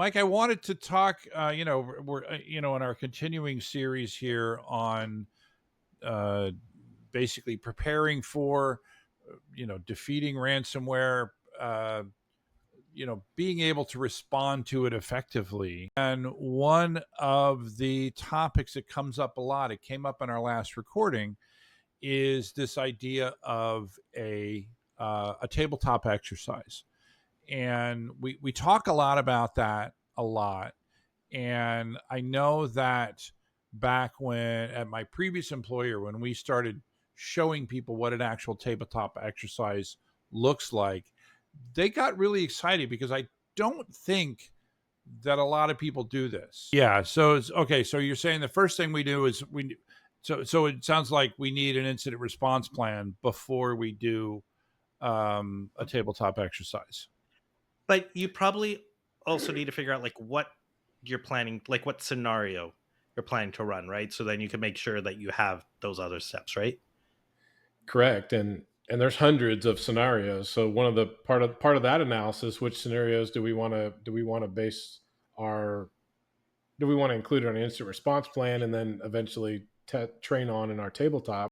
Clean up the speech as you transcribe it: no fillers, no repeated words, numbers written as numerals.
Mike, I wanted to talk. We're in our continuing series here on uh, basically preparing for, defeating ransomware. Being able to respond to it effectively. And one of the topics that comes up a lot, it came up in our last recording, is this idea of a tabletop exercise. And we talk a lot about that a lot. And I know that back when at my previous employer, when we started showing people what an actual tabletop exercise looks like, they got really excited because I don't think that a lot of people do this. Yeah. So it's okay. So you're saying the first thing we do is so it sounds like we need an incident response plan before we do a tabletop exercise. But you probably also need to figure out like what you're planning, like what scenario you're planning to run, right? So then you can make sure that you have those other steps, right? Correct. And there's hundreds of scenarios. So one of the part of that analysis, which scenarios do we want to base our do we want to include on an instant response plan and then eventually train on in our tabletop?